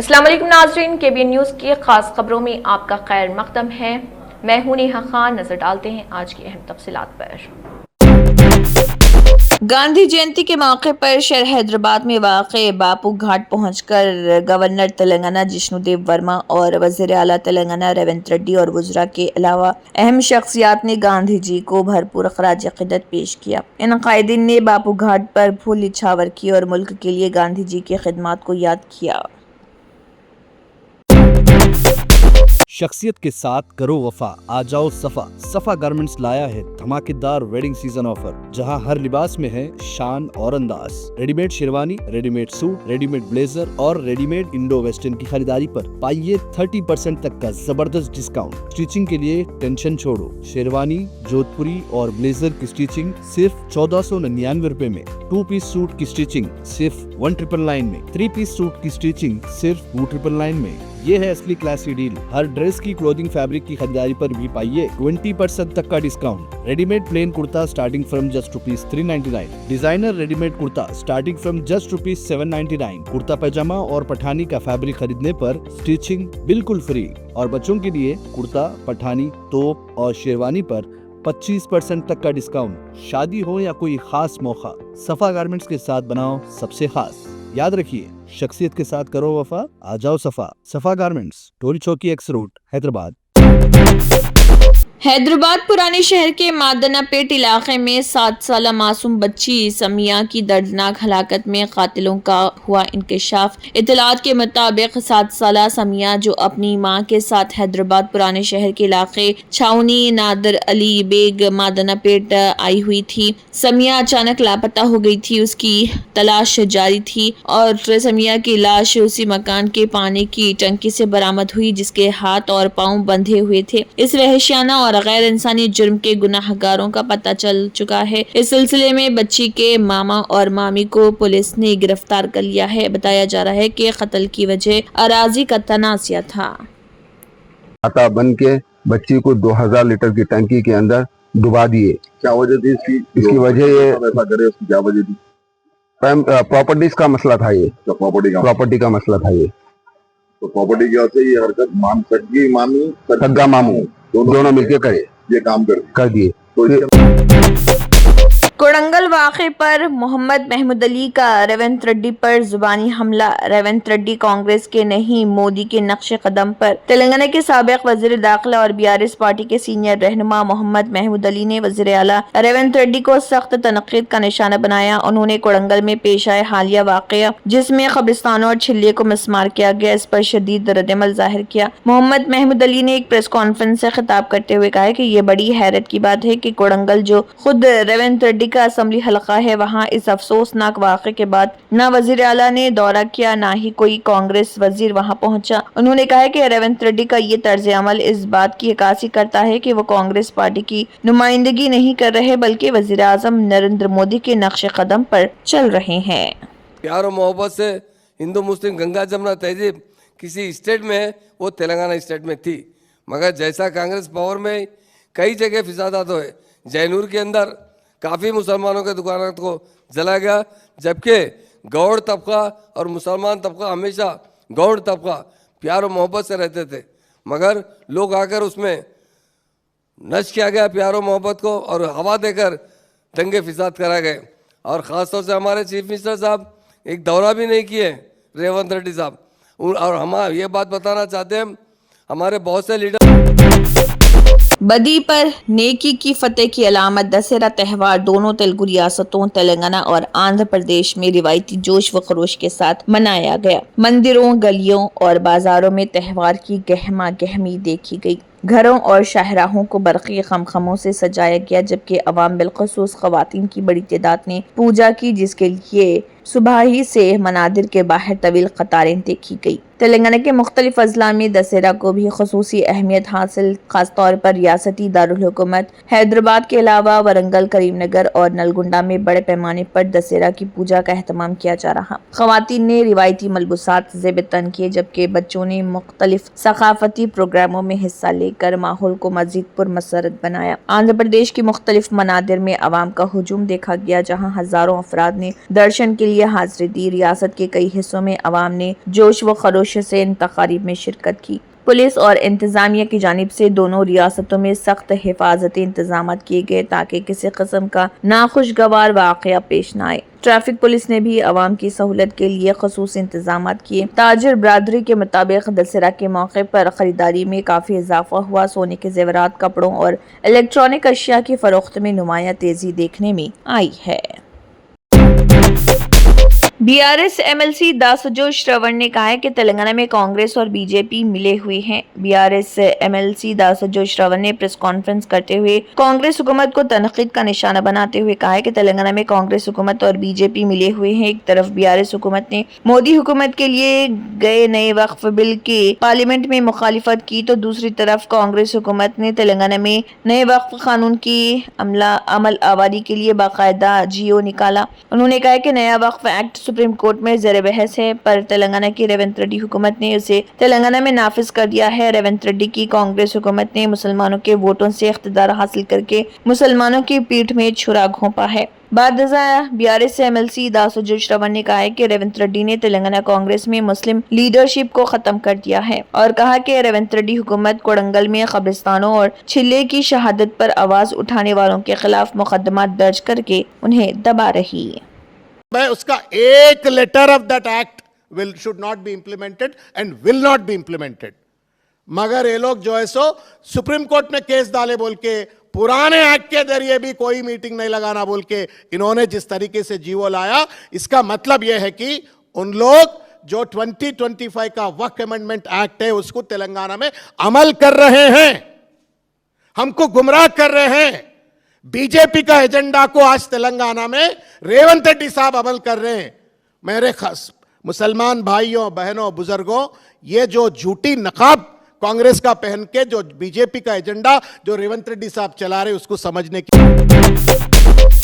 अस्सलाम वालेकुम नाज़रीन, KBN न्यूज़ की खास खबरों में आपका खैर मकदम है। मैं हूं नेहा खान। नजर डालते हैं आज की अहम तफसीलात पर। गांधी जयंती के मौके पर शहर हैदराबाद में वाक़े बापू घाट पहुंचकर गवर्नर तेलंगाना जिष्णुदेव वर्मा और वज़ीर आला तेलंगाना रेवंत रेड्डी और वज़रा के अलावा अहम शख्सियात ने गांधी जी को भरपूर ख़राज अक़ीदत पेश किया। इन कायदीन ने बापू घाट पर फूल निछावर किए और मुल्क के लिए गांधी जी की खिदमत को याद किया। शख्सियत के साथ करो वफा, आ जाओ सफा। सफा गारमेंट्स लाया है धमाकेदार वेडिंग सीजन ऑफर, जहां हर लिबास में है शान और अंदाज। Readymade sherwani, readymade suit, readymade blazer और रेडीमेड इंडो वेस्टर्न की खरीदारी पर पाइए 30% तक का जबरदस्त डिस्काउंट। स्टिचिंग के लिए टेंशन छोड़ो, शेरवानी, जोधपुरी और ब्लेजर की स्टिचिंग सिर्फ 1499 रुपए में, 2 पीस सूट की स्टिचिंग सिर्फ 1999 में, 3 पीस सूट की स्टिचिंग सिर्फ 2999 में। ये है असली क्लासी डील। हर ड्रेस की क्लोथिंग फैब्रिक की खरीदारी पर भी पाइए 20% तक का discount. Readymade plain kurta starting from just ₹399, designer readymade kurta starting from just ₹799। Kurta pyjama और पठानी का फैब्रिक खरीदने पर स्टिचिंग बिल्कुल फ्री। और बच्चों के लिए कुर्ता, पठानी, तोप और शेरवानी पर 25% तक का डिस्काउंट। शादी हो या कोई खास मौका, सफा गारमेंट्स के साथ बनाओ सबसे खास। याद रखिए, शख्सियत के साथ करो वफा, आ जाओ सफा। सफा गारमेंट्स, टोरी चौकी एक्स रोड, हैदराबाद। हैदराबाद पुराने शहर के मादनापेट इलाके में 7 साला मासूम बच्ची समिया की दर्दनाक हलाकत में कातिलों का हुआ इंकशाफ। इत्तलात के मुताबिक 7 साला समिया, जो अपनी मां के साथ हैदराबाद पुराने शहर के इलाके छावनी नादर अली बेग मादनापेट आई हुई थी। समिया अचानक लापता हो गई थी। उसकी तलाश जारी थी और समिया की लाश उसी मकान के पानी की टंकी से बरामद हुई, जिसके हाथ और पांव बंधे हुए थे। इस वहशियाना और गैर इंसानी जुर्म के गुनाहगारों का पता चल चुका है। इस सिलसिले में बच्ची के मामा और मामी को पुलिस ने गिरफ्तार कर लिया है। बताया जा रहा है कि कत्ल की वजह अराजी का तनाज़ा था। आता बन के बच्ची को 2000 लीटर की टंकी के अंदर डुबा दिए। क्या वजह थी इसकी वजह ये ऐसा करे, उसकी क्या वजह थी? प्रॉपर्टीज का मसला था। ये प्रॉपर्टी का मसला था। ये तो प्रॉपर्टी की वजह से ये हरकत सगी मामी सग्गा मामू दोनों मिलके करे, ये काम कर दिए। तो कोड़ंगल वाक़े पर मोहम्मद महमूद अली का रेवंत रेड्डी पर जुबानी हमला। रेवंत रेड्डी कांग्रेस के नहीं, मोदी के नक्शे कदम पर। तेलंगाना के साबिक वज़ीर दाखिला और BRS पार्टी के सीनियर रहनुमा मोहम्मद महमूद अली ने वज़ीर आला रेवंत रेड्डी को सख्त तनक़ीद का निशाना बनाया। उन्होंने कोड़ंगल में पेश आए हालिया वाक़या, जिसमें कब्रिस्तानों और छिल्लियों को मिसमार किया गया, इस पर शदीद रद्दअमल ज़ाहिर किया। मोहम्मद महमूद अली ने एक प्रेस कॉन्फ्रेंस से खिताब करते हुए कहा कि ये बड़ी हैरत की बात है कि कोड़ंगल, जो खुद रेवंत रेड्डी का असम्बली हलका है, वहां इस अफसोसनाक वाक़े के बाद न वज़ीर आला ने दौरा किया, ना ही कोई कांग्रेस वजीर वहां पहुंचा। उन्होंने कहा कि रेवंत रेड्डी का ये तर्ज अमल इस बात की अक्कासी करता है कि वो कांग्रेस पार्टी की नुमाइंदगी नहीं कर रहे, बल्कि वज़ीर आज़म नरेंद्र मोदी के नक्शे कदम पर चल रहे हैं। प्यार और मोहब्बत से हिंदू मुस्लिम गंगा जमुना तहजीब किसी स्टेट में है, वो तेलंगाना स्टेट में थी। मगर जैसा कांग्रेस पावर में कई जगह फिसादात हुए, जैनूर के अंदर काफ़ी मुसलमानों के दुकानों को जलाया गया, जबकि गौड़ तबका और मुसलमान तबका हमेशा गौड़ तबका प्यार और मोहब्बत से रहते थे। मगर लोग आकर उसमें नश किया गया प्यार और मोहब्बत को, और हवा देकर दंगे फिसाद कराए गए। और ख़ास तौर से हमारे चीफ मिनिस्टर साहब एक दौरा भी नहीं किए, रेवंत रेड्डी साहब। और हम ये बात बताना चाहते हैं, हमारे बहुत से लीडर बदी पर नेकी की फतेह की अलामत दशहरा त्यौहार दोनों तेलुगु रियासतों तेलंगाना और आंध्र प्रदेश में रिवायती जोश व खरोश के साथ मनाया गया। मंदिरों, गलियों और बाजारों में त्यौहार की गहमा गहमी देखी गई। घरों और शाहराहों को बरक़ी खमखमों से सजाया गया, जबकि अवाम बिलखसूस ख़वातीन की बड़ी तादाद ने पूजा की, जिसके लिए सुबह ही से मनादिर के बाहर तवील कतारें देखी गई। तेलंगाना के मुख्तलिफ अजला में दशहरा को भी खसूसी अहमियत हासिल, खास तौर पर रियासती दारुल हुकूमत हैदराबाद के अलावा वरंगल, करीमनगर और नलगुंडा में बड़े पैमाने पर दशहरा की पूजा का एहतमाम किया जा रहा। ख़वातीन ने रिवायती मलबूसात ज़ेब तन किए, जबकि बच्चों ने मुख्तलिफ सकाफती प्रोग्रामों में हिस्सा ले کر ماحول کو مزید پرمسرت بنایا۔ آندھرا پردیش کی مختلف مناظر میں عوام کا ہجوم دیکھا گیا، جہاں ہزاروں افراد نے درشن کے لیے حاضری دی۔ ریاست کے کئی حصوں میں عوام نے جوش و خروش سے ان تقاریب میں شرکت کی۔ پولیس اور انتظامیہ کی جانب سے دونوں ریاستوں میں سخت حفاظتی انتظامات کیے گئے تاکہ کسی قسم کا ناخوشگوار واقعہ پیش نہ آئے۔ ٹریفک پولیس نے بھی عوام کی سہولت کے لیے خصوصی انتظامات کیے۔ تاجر برادری کے مطابق دسہرہ کے موقع پر خریداری میں کافی اضافہ ہوا۔ سونے کے زیورات، کپڑوں اور الیکٹرانک اشیاء کی فروخت میں نمایاں تیزی دیکھنے میں آئی ہے۔ BRS MLC داسجو شرون نے کہا ہے کہ تلنگانہ میں کانگریس اور بی جے پی ملے ہوئے ہیں۔ BRS MLC داسجو شرون نے پریس کانفرنس کرتے ہوئے کانگریس حکومت کو تنقید کا نشانہ بناتے ہوئے کہا ہے کہ تلنگانہ میں کانگریس حکومت اور بی جے پی ملے ہوئے ہیں۔ ایک طرف BRS حکومت نے مودی حکومت کے لیے گئے نئے وقف بل کی پارلیمنٹ میں مخالفت کی، تو دوسری طرف کانگریس حکومت نے تلنگانہ میں نئے وقف قانون کی عمل آوری کے لیے باقاعدہ GO نکالا۔ انہوں نے کہا کہ نیا وقف ایکٹ سپریم کورٹ میں زیر بحث ہے، پر تلنگانہ کی ریونت ریڈی حکومت نے اسے تلنگانہ میں نافذ کر دیا ہے۔ ریونت ریڈی کی کانگریس حکومت نے مسلمانوں کے ووٹوں سے اقتدار حاصل کر کے مسلمانوں کی پیٹھ میں چھرا گھونپا ہے۔ بعد ازاں BRS MLC داسجو شرون نے کہا ہے کہ ریونت ریڈی نے تلنگانہ کانگریس میں مسلم لیڈرشپ کو ختم کر دیا ہے، اور کہا کہ ریونت ریڈی حکومت کوڑنگل میں قبرستانوں اور چھلے کی شہادت پر آواز اٹھانے والوں کے خلاف مقدمات درج کر کے انہیں دبا رہی ہے۔ اس کا ایک letter of that act should not be implemented and will not be implemented. مگر یہ لوگ جو ہے سو سپریم کورٹ میں کیس ڈالے بول کے پرانے ایکٹ کے ذریعے بھی کوئی میٹنگ نہیں لگانا بول کے انہوں نے جس طریقے سے GO لایا، اس کا مطلب یہ ہے کہ ان لوگ جو 2025 کا وقف امینڈمنٹ ایکٹ ہے اس کو تلنگانہ میں عمل کر رہے ہیں، ہم کو گمراہ کر رہے ہیں۔ بی جے پی کا ایجنڈا کو آج تلنگانہ میں ریونت ریڈی صاحب عمل کر رہے ہیں۔ میرے خاص مسلمان بھائیوں، بہنوں، بزرگوں، یہ جو جھوٹی نقاب کانگریس کا پہن کے جو بی جے پی کا ایجنڈا جو ریونت ریڈی صاحب چلا رہے اس کو سمجھنے کی۔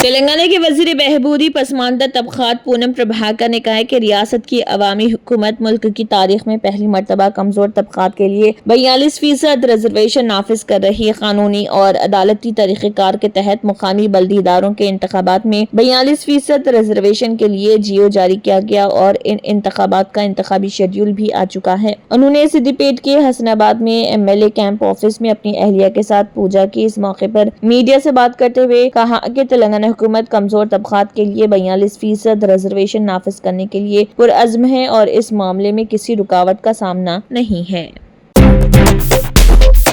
تلنگانہ کے وزیر بہبودی پسماندہ طبقات پونم پربھاکر نے کہا ہے کہ ریاست کی عوامی حکومت ملک کی تاریخ میں پہلی مرتبہ کمزور طبقات کے لیے 42% ریزرویشن نافذ کر رہی ہے۔ قانونی اور عدالتی طریقہ کار کے تحت مقامی بلدی اداروں کے انتخابات میں 42% ریزرویشن کے لیے GO جاری کیا گیا، اور ان انتخابات کا انتخابی شیڈیول بھی آ چکا ہے۔ انہوں نے سدی پیٹ کے حسن آباد میں MLA کیمپ آفس میں اپنی اہلیہ کے ساتھ پوجا کی۔ اس موقع پر میڈیا سے بات کرتے ہوئے کہا کہ تلنگانہ حکومت کمزور طبقات کے لیے 42% ریزرویشن نافذ کرنے کے لیے پرعزم ہے، اور اس معاملے میں کسی رکاوٹ کا سامنا نہیں ہے۔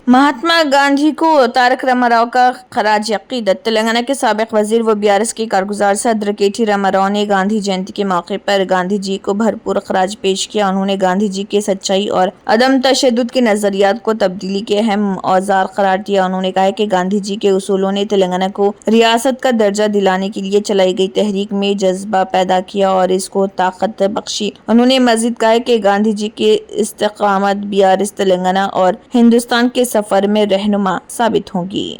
مہاتما گاندھی کو تارک راما راؤ کا خراج عقیدت۔ تلنگانہ کے سابق وزیر و BRS کے کارگزار صدر KT راما راؤ نے گاندھی جینتی کے موقع پر گاندھی جی کو بھرپور خراج پیش کیا۔ انہوں نے گاندھی جی کے سچائی اور عدم تشدد کے نظریات کو تبدیلی کے اہم اوزار قرار دیا۔ انہوں نے کہا کہ گاندھی جی کے اصولوں نے تلنگانہ کو ریاست کا درجہ دلانے کے لیے چلائی گئی تحریک میں جذبہ پیدا کیا اور اس کو طاقت بخشی۔ انہوں نے مزید کہا کہ گاندھی جی کے استقامت BRS تلنگانہ اور ہندوستان کے سفر میں رہنما ثابت ہوگی۔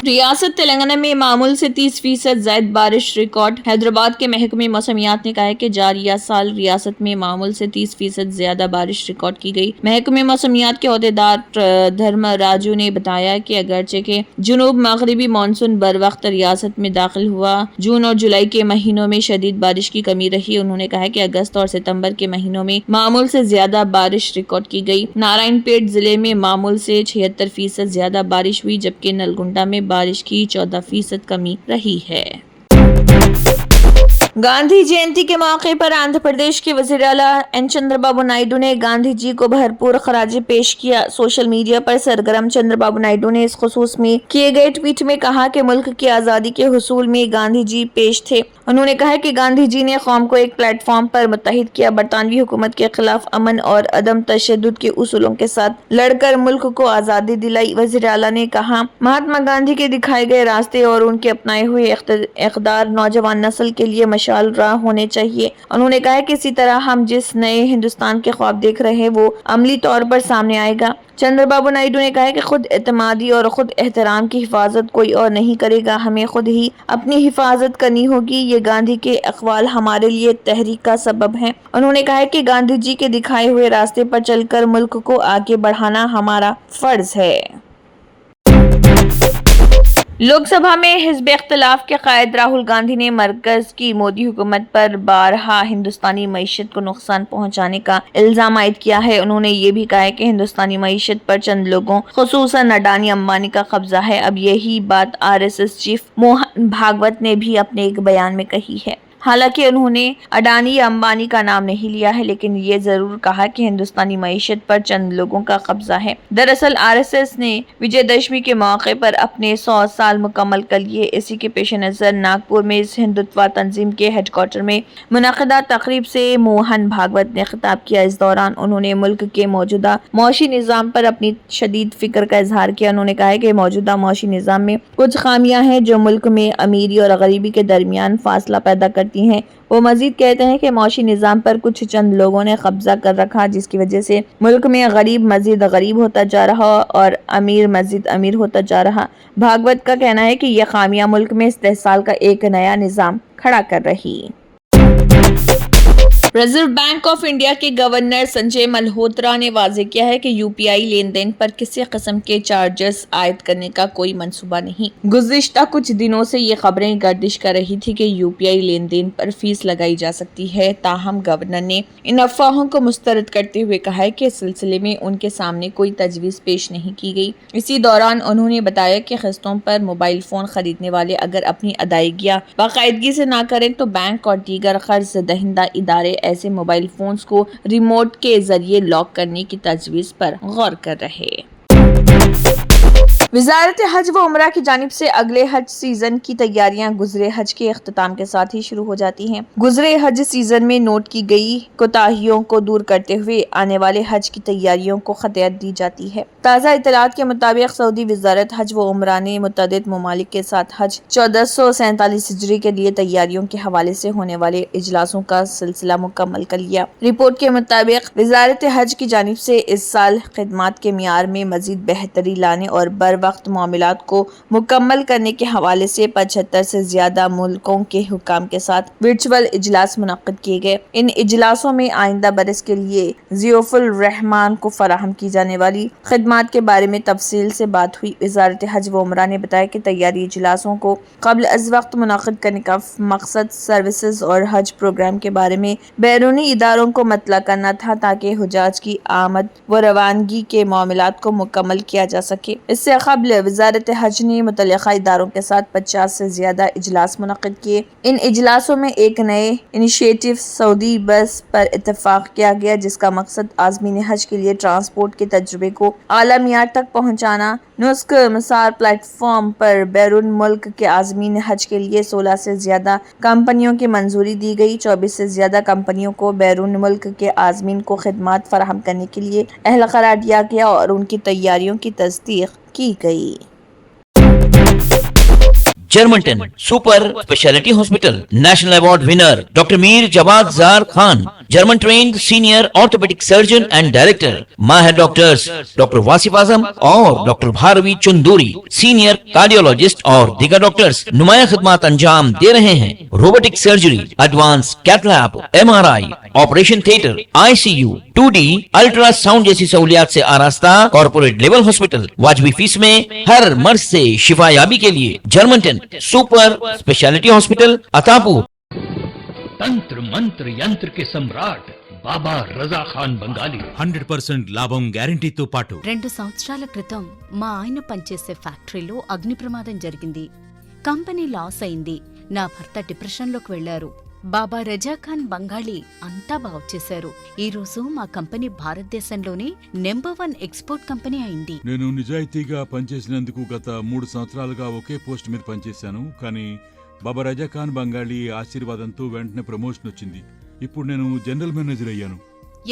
ریاست تلنگانہ میں معمول سے 30% زائد بارش ریکارڈ۔ حیدرآباد کے محکمہ موسمیات نے کہا ہے کہ جاریہ سال ریاست میں معمول سے 30% زیادہ بارش ریکارڈ کی گئی۔ محکمہ موسمیات کے عہدیدار دھرم راجو نے بتایا کہ اگرچہ کہ جنوب مغربی مانسون بر وقت ریاست میں داخل ہوا، جون اور جولائی کے مہینوں میں شدید بارش کی کمی رہی۔ انہوں نے کہا کہ اگست اور ستمبر کے مہینوں میں معمول سے زیادہ بارش ریکارڈ کی گئی۔ نارائن پیٹ ضلع میں معمول سے 76% زیادہ بارش ہوئی، جبکہ نلگنڈا میں بارش کی 14% کمی رہی ہے۔ گاندھی جینتی کے موقع پر آندھرا پردیش کے وزیر اعلیٰ این چندر بابو نائیڈو نے گاندھی جی کو بھرپور خراج پیش کیا۔ سوشل میڈیا پر سرگرم چندر بابو نائیڈو نے اس خصوص میں کیے گئے ٹویٹ میں کہا کہ ملک کی آزادی کے حصول میں گاندھی جی پیش تھے۔ انہوں نے کہا کہ گاندھی جی نے قوم کو ایک پلیٹ فارم پر متحد کیا، برطانوی حکومت کے خلاف امن اور عدم تشدد کے اصولوں کے ساتھ لڑ کر ملک کو آزادی دلائی۔ وزیر اعلیٰ نے کہا مہاتما گاندھی کے دکھائے گئے راستے اور ان کے اپنائے ہوئے اقدار نوجوان نسل کے لیے मशाल राह होने चाहिए। उन्होंने कहा कि इसी तरह हम जिस नए हिंदुस्तान के ख्वाब देख रहे हैं वो अमली तौर पर सामने आएगा। चंद्रबाबू नायडू ने कहा कि खुद एतमादी और खुद एहतराम की हिफाजत कोई और नहीं करेगा, हमें खुद ही अपनी हिफाजत करनी होगी। ये गांधी के अक़वाल हमारे लिए तहरीक का सबब हैं। उन्होंने कहा कि गांधी जी के दिखाए हुए रास्ते पर चलकर मुल्क को आगे बढ़ाना हमारा फर्ज है। लोकसभा में हिज़्ब इख्तिलाफ के कायद राहुल गांधी ने मरकज की मोदी हुकूमत पर बारहा हिंदुस्तानी मईशत को नुकसान पहुंचाने का इल्जाम आयद किया है। उन्होंने ये भी कहा है कि हिंदुस्तानी मईशत पर चंद लोगों खुसूसन अडानी अंबानी का कब्जा है। अब यही बात RSS चीफ मोहन भागवत ने भी अपने एक बयान में कही है। हालांकि उन्होंने अडानी या अंबानी का नाम नहीं लिया है, लेकिन ये जरूर कहा कि हिंदुस्तानी मईशत पर चंद लोगों का कब्जा है। दरअसल RSS ने विजयदशमी के मौके पर अपने 100 साल मुकम्मल कर लिए। इसी के पेश नज़र नागपुर में इस हिंदुत्व तंजीम के हेडक्वार्टर में मुनक़दा तकरीब से मोहन भागवत ने खिताब किया। इस दौरान उन्होंने मुल्क के मौजूदा मौशी निज़ाम पर अपनी शदीद फिक्र का इजहार किया। उन्होंने कहा है कि मौजूदा मौशी निज़ाम में कुछ खामियां हैं जो मुल्क में अमीरी और गरीबी के दरमियान फासला पैदा करती हैं। वो मजीद कहते हैं कि मौशी निज़ाम पर कुछ चंद लोगों ने कब्जा कर रखा, जिसकी वजह से मुल्क में गरीब मजीद गरीब होता जा रहा और अमीर मजीद अमीर होता जा रहा। भागवत का कहना है कि यह खामियां मुल्क में इस्तेहसाल का एक नया निज़ाम खड़ा कर रही। रिजर्व बैंक ऑफ इंडिया के गवर्नर संजय मल्होत्रा ने वाजे किया है कि UPI लेन देन पर किसी किस्म के चार्जेस आयद करने का कोई मंसूबा नहीं। गुज़िश्ता कुछ दिनों से ये खबरें गर्दिश कर रही थी कि UPI लेन देन पर फीस लगाई जा सकती है। ताहम गवर्नर ने इन अफवाहों को मुस्तरद करते हुए कहा है कि इस सिलसिले में उनके सामने कोई तजवीज़ पेश नहीं की गई। इसी दौरान उन्होंने बताया कि किस्तों पर मोबाइल फ़ोन खरीदने वाले अगर अपनी अदायगियाँ बाकायदगी से ना करें तो बैंक और दीगर कर्ज दहिंदा इदारे ऐसे मोबाइल फोन्स को रिमोट के जरिए लॉक करने की तजवीज़ पर गौर कर रहे। वज़ारत हज व उमरा की जानिब से अगले हज सीजन की तैयारियां गुजरे हज के इख्तिताम के साथ ही शुरू हो जाती हैं। गुजरे हज सीजन में नोट की गई कोताहियों को दूर करते हुए आने वाले हज की तैयारियों को खतियत दी जाती है। ताज़ा इत्तलात के मुताबिक सऊदी वज़ारत हज व उमरा ने मुतअद्दिद ममालिक के साथ हज 1447 हिजरी के लिए तैयारियों के हवाले से होने वाले इजलासों का सिलसिला मुकम्मल कर लिया। रिपोर्ट के मुताबिक वज़ारत हज की जानिब से इस साल खिदमात के मियार में मजीद बेहतरी लाने और बर वक्त मामलात को मुकम्मल करने के हवाले से 75 से ज्यादा मुल्कों के हुक्काम के साथ वर्चुअल इजलास मुनक्किद किए गए। इन इजलासों में आइंदा बरस के लिए ज़ियोफुल रहमान को फराहम की जाने वाली खिदमात के बारे में तफसील से बात हुई। वज़ारत हज व उमरा ने बताया कि तैयारी इजलासों को कब्ल अज़ वक्त मुनक्किद करने का मकसद सर्विसेज और हज प्रोग्राम के बारे में बैरूनी इदारों को मतला करना था, ताकि हुजाज की आमद व रवानगी के मामलात को मुकम्मल किया जा सके। इससे कबल वज़ारत हज ने मुतल्लिक़ा इदारों के साथ 50 से ज्यादा इजलास मुनक़्क़िद किए। इन इजलासों में एक नए इनिशिएटिव सऊदी बस पर इत्तफ़ाक़ किया गया, जिसका मकसद आज़मीन हज के लिए ट्रांसपोर्ट के तजुर्बे को आला मियार तक पहुँचाना। नुस्ख मसार प्लेटफॉर्म पर बैरून मुल्क के आज़मीन हज के लिए 16 से ज्यादा कंपनियों की मंजूरी दी गई। 24 से ज्यादा कंपनियों को बैरून मुल्क के आज़मीन को खिदमात फराहम करने के लिए अहल करार दिया गया और उनकी तैयारियों की तस्दीक की गई। Germanton super speciality hospital national award winner doctor Mir Jawad Zar Khan, German trained senior orthopaedic surgeon and director, माहिर डॉक्टर्स डॉक्टर वासिफ आजम और doctor Bharavi Chanduri, senior cardiologist और दीगर डॉक्टर्स नुमाया खिदमत अंजाम दे रहे हैं। Robotic surgery, advance cath lab, MRI, operation theatre, ICU, 2D ultrasound जैसी सहूलियात से आरास्ता कॉर्पोरेट लेवल हॉस्पिटल। वाजबी फीस में हर मर्ज से शिफायाबी के लिए Germanton super speciality hospital Attapur. तंत्र मंत्र यंत्र के सम्राट బాబా రజా ఖాన్ బంగాలి 100% లాభం గ్యారెంటీతో పాటు 2 సంవత్సరాల క్రితం మా ఆయన పనిచేసే ఫ్యాక్టరీలో అగ్ని ప్రమాదం జరిగింది. కంపెనీ లాస్ అయింది. నా భర్త డిప్రెషన్లోకి వెళ్లారు. బాబా రజాఖాన్ బంగాళీ అంతా బాగుచేశారు. ఈ రోజు మా కంపెనీ భారతదేశంలోనే నెంబర్ 1 ఎక్స్పోర్ట్ కంపెనీ అయింది. నేను నిజాయితీగా పనిచేసినందుకు గత 3 సంవత్సరాలుగా ఒకే పోస్ట్ మీద పనిచేశాను. కానీ బాబా రజాఖాన్ బంగాళీ ఆశీర్వాదంతో వెంటనే ప్రమోషన్ వచ్చింది. ఇప్పుడు నేను జనరల్ మేనేజర్ అయ్యాను.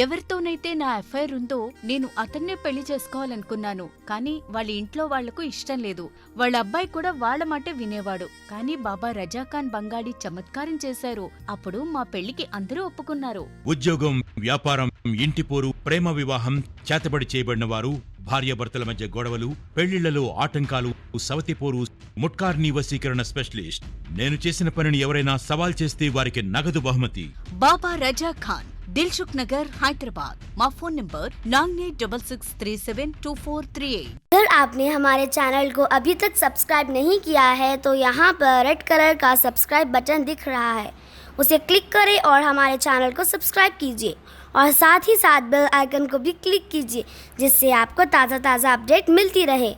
ఎవరితోనైతే నా అఫైర్ ఉందో నేను అతన్నే పెళ్లి చేసుకోవాలనుకున్నాను. కానీ వాళ్ళ ఇంట్లో వాళ్లకు ఇష్టం లేదు. వాళ్ళ అబ్బాయి కూడా వాళ్ళ మాటే వినేవాడు. కానీ బాబా రజాఖాన్ బంగాళీ చమత్కారం చేశారు. అప్పుడు మా పెళ్లికి అందరూ ఒప్పుకున్నారు. ఉద్యోగం, వ్యాపారం, ఇంటి పోరు, ప్రేమ వివాహం, చేతబడి చేయబడిన వారు, భార్యాభర్తల మధ్య గొడవలు, పెళ్లిళ్లలో ఆటంకాలు, సవతిపోరు, ముట్కార్నీ వశీకరణ స్పెషలిస్ట్. నేను చేసిన పనిని ఎవరైనా సవాల్ చేస్తే వారికి నగదు బహుమతి. బాబా రజాఖాన్, दिलसुख नगर, हैदराबाद। माँ फोन नंबर 9866372438। अगर आपने हमारे चैनल को अभी तक सब्सक्राइब नहीं किया है तो यहाँ पर रेड कलर का सब्सक्राइब बटन दिख रहा है, उसे क्लिक करें और हमारे चैनल को सब्सक्राइब कीजिए और साथ ही साथ बेल आइकन को भी क्लिक कीजिए जिससे आपको ताज़ा अपडेट मिलती रहे।